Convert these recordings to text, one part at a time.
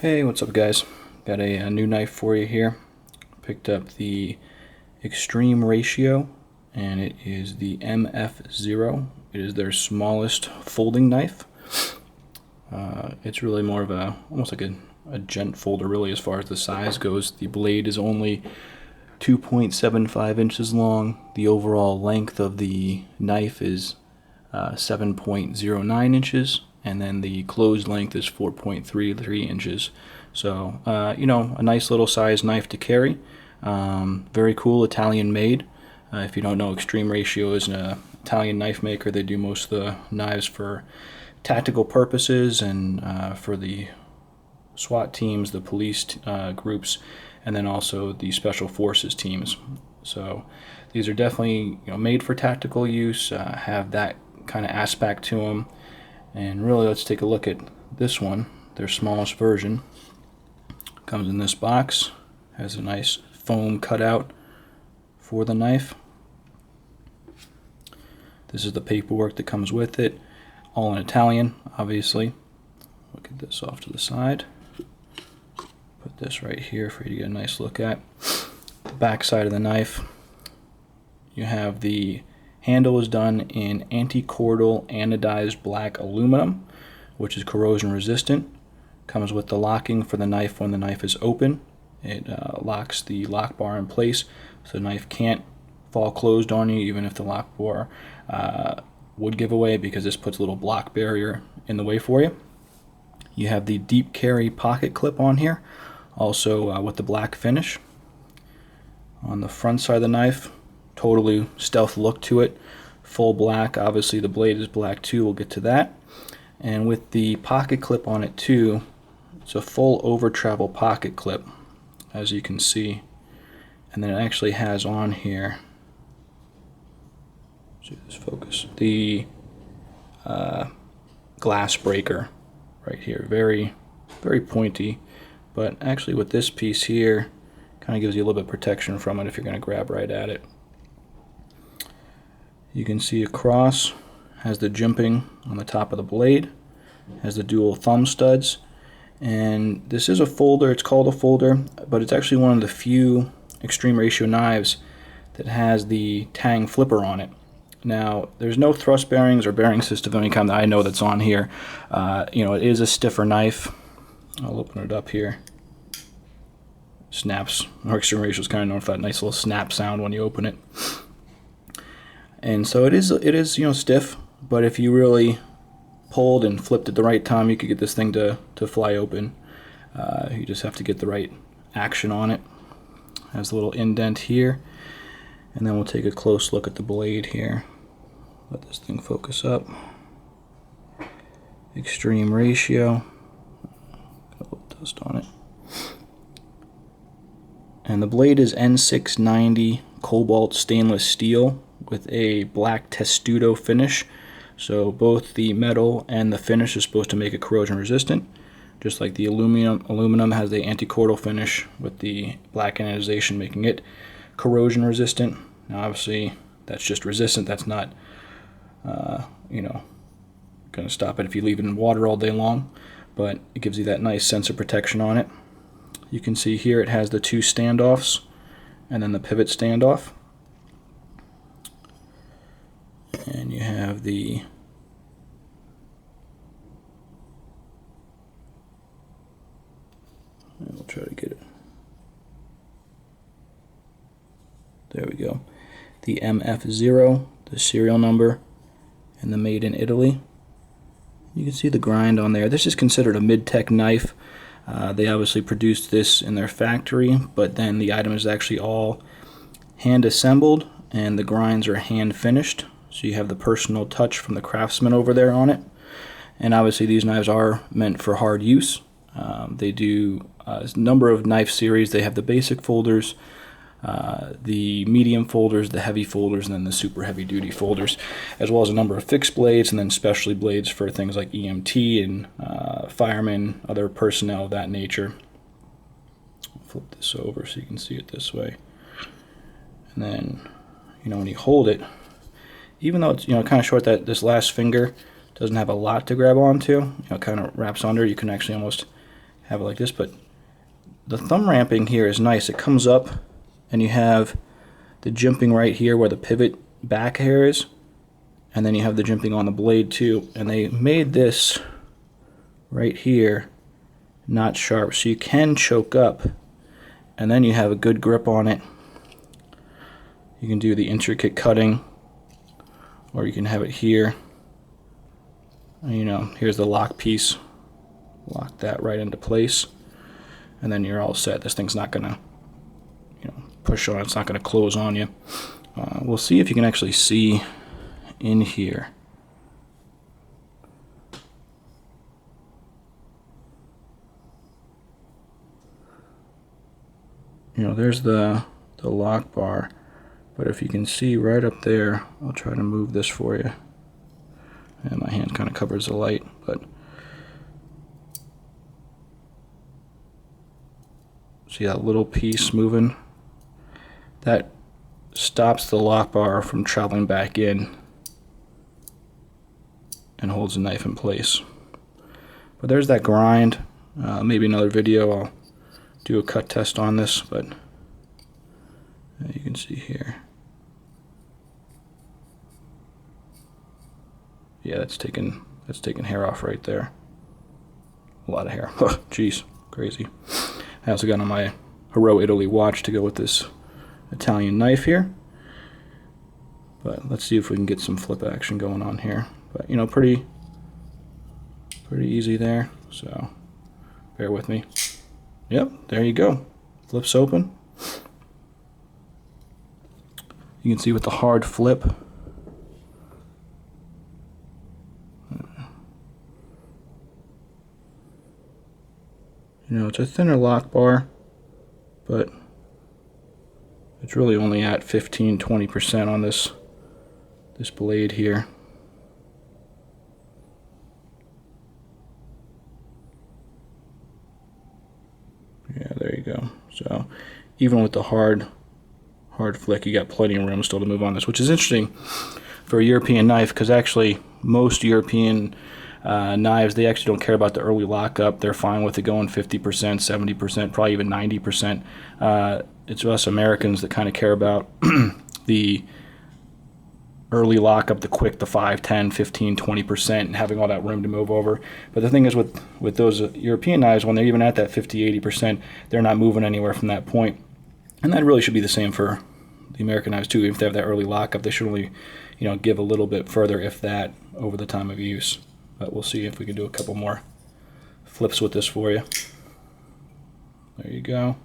Hey, what's up guys? Got a new knife for you here. Picked up the Extreme Ratio, and it is the MF0. It is their smallest folding knife. It's really more of almost like a gent folder really as far as the size goes. The blade is only 2.75 inches long. The overall length of the knife is 7.09 inches. And then the closed length is 4.33 inches. So, a nice little size knife to carry. Very cool, Italian made. If you don't know, Extreme Ratio is an Italian knife maker. They do most of the knives for tactical purposes and for the SWAT teams, the police groups, and then also the special forces teams. So these are definitely made for tactical use, have that kind of aspect to them. And really, let's take a look at this one, their smallest version. Comes in this box, has a nice foam cutout for the knife. This is the paperwork that comes with it, all in Italian, obviously. Look at this off to the side. Put this right here for you to get a nice look at. The back side of the knife, you have the handle is done in Anticorodal anodized black aluminum, which is corrosion resistant. Comes with the locking for the knife when the knife is open. It locks the lock bar in place so the knife can't fall closed on you even if the lock bar would give away, because this puts a little block barrier in the way for you. You have the deep carry pocket clip on here, also with the black finish. On the front side of the knife, totally stealth look to it, full black. Obviously the blade is black too, we'll get to that. And with the pocket clip on it too, it's a full over travel pocket clip, as you can see. And then it actually has on here, see this focus, the glass breaker right here. Very, very pointy, but actually with this piece here, kind of gives you a little bit of protection from it if you're going to grab right at it. You can see across, has the jimping on the top of the blade, has the dual thumb studs, and this is a folder. It's called a folder, but it's actually one of the few Extreme Ratio knives that has the tang flipper on it. Now, there's no thrust bearings or bearing system of any kind that I know that's on here. It is a stiffer knife. I'll open it up here. Snaps. Our Extreme Ratio is kind of known for that nice little snap sound when you open it. And so it is stiff, but if you really pulled and flipped at the right time, you could get this thing to fly open. You just have to get the right action on it. Has a little indent here, and then we'll take a close look at the blade here. Let this thing focus up. Extreme Ratio. Got a little dust on it. And the blade is N690 cobalt stainless steel with a Black Testudo finish. So both the metal and the finish is supposed to make it corrosion resistant. Just like the aluminum has the Anticorodal finish with the black anodization making it corrosion resistant. Now obviously that's just resistant. That's not going to stop it if you leave it in water all day long, but it gives you that nice sense of protection on it. You can see here it has the two standoffs and then the pivot standoff. And you have the we'll try to get it. There we go. The MF0, the serial number, and the made in Italy. You can see the grind on there. This is considered a mid-tech knife. They obviously produced this in their factory, but then the item is actually all hand assembled and the grinds are hand finished. So you have the personal touch from the craftsman over there on it. And obviously these knives are meant for hard use. They do a number of knife series. They have the basic folders, the medium folders, the heavy folders, and then the super heavy duty folders, as well as a number of fixed blades and then specialty blades for things like EMT and firemen, other personnel of that nature. I'll flip this over so you can see it this way. And then, when you hold it, even though it's kind of short, that this last finger doesn't have a lot to grab onto, it kind of wraps under, you can actually almost have it like this, but the thumb ramping here is nice. It comes up and you have the jimping right here where the pivot back hair is, and then you have the jimping on the blade too, and they made this right here not sharp, so you can choke up and then you have a good grip on it. You can do the intricate cutting, or you can have it here. You know, here's the lock piece. Lock that right into place, and then you're all set. This thing's not gonna, you know, push on. It's not gonna close on you. We'll see if you can actually see in here. You know, there's the lock bar, but if you can see right up there, I'll try to move this for you. And my hand kind of covers the light, but see that little piece moving? That stops the lock bar from traveling back in and holds the knife in place. But there's that grind. Maybe another video I'll do a cut test on this, but you can see here. Yeah, that's taking hair off right there. A lot of hair. Oh, jeez, crazy. I also got on my Hero Italy watch to go with this Italian knife here. But let's see if we can get some flip action going on here. But you know, pretty easy there. So bear with me. Yep, there you go. Flips open. You can see with the hard flip. You know, it's a thinner lock bar, but it's really only at 15–20% on this blade here. Yeah, there you go. So even with the hard flick, you got plenty of room still to move on this, which is interesting for a European knife, because actually most European knives, they actually don't care about the early lockup. They're fine with it going 50%, 70%, probably even 90%. It's us Americans that kind of care about the early lockup, the quick, the 5, 10, 15, 20%, and having all that room to move over. But the thing is with those European knives, when they're even at that 50, 80%, they're not moving anywhere from that point. And that really should be the same for the American knives too. If they have that early lockup, they should only, you know, give a little bit further, if that, over the time of use. But we'll see if we can do a couple more flips with this for you. There you go.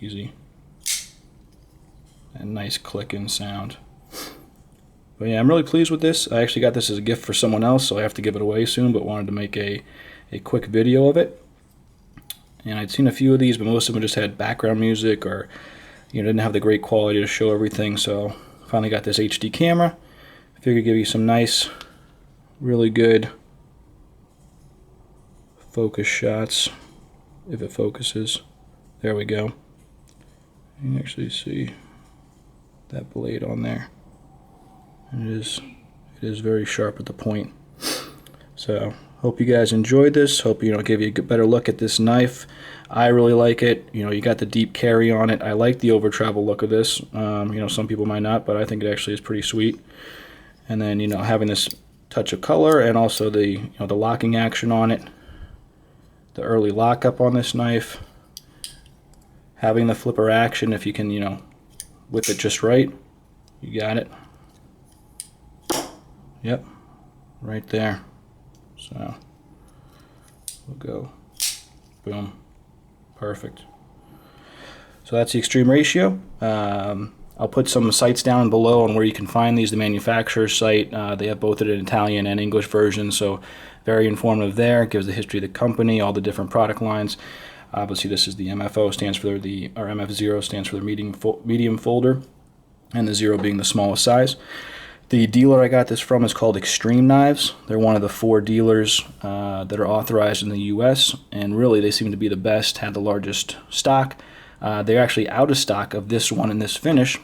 Easy. And nice clicking sound. But yeah, I'm really pleased with this. I actually got this as a gift for someone else, so I have to give it away soon, but wanted to make a quick video of it. And I'd seen a few of these, but most of them just had background music, or you know, didn't have the great quality to show everything. So finally got this HD camera. Figured give you some nice, really good focus shots, if it focuses. There we go. You can actually see that blade on there. And it is very sharp at the point. So hope you guys enjoyed this. Hope, you know, give you a better look at this knife. I really like it. You know, you got the deep carry on it. I like the over travel look of this. You know, some people might not, but I think it actually is pretty sweet. And then, you know, having this touch of color, and also the, you know, the locking action on it, the early lockup on this knife, having the flipper action, if you can, you know, whip it just right, you got it. Yep, right there. So we'll go, boom, perfect. So that's the Extreme Ratio. I'll put some sites down below on where you can find these. The manufacturer's site, they have both an Italian and English version, so very informative there. It gives the history of the company, all the different product lines. Obviously, this is the MFO, stands for or MF0 stands for the medium folder, and the 0 being the smallest size. The dealer I got this from is called Extreme Knives. They're one of the 4 dealers that are authorized in the U.S., and really they seem to be the best, had the largest stock. They're actually out of stock of this one and this finish,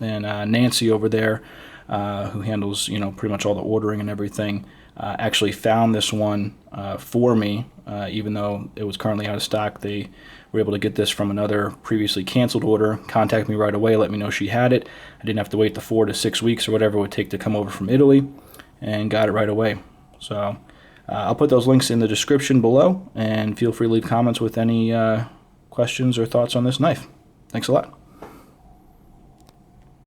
and Nancy over there, who handles, you know, pretty much all the ordering and everything, actually found this one for me, even though it was currently out of stock. They were able to get this from another previously canceled order, contact me right away, let me know she had it. I didn't have to wait the 4 to 6 weeks or whatever it would take to come over from Italy, and got it right away. So I'll put those links in the description below, and feel free to leave comments with any questions or thoughts on this knife. Thanks a lot.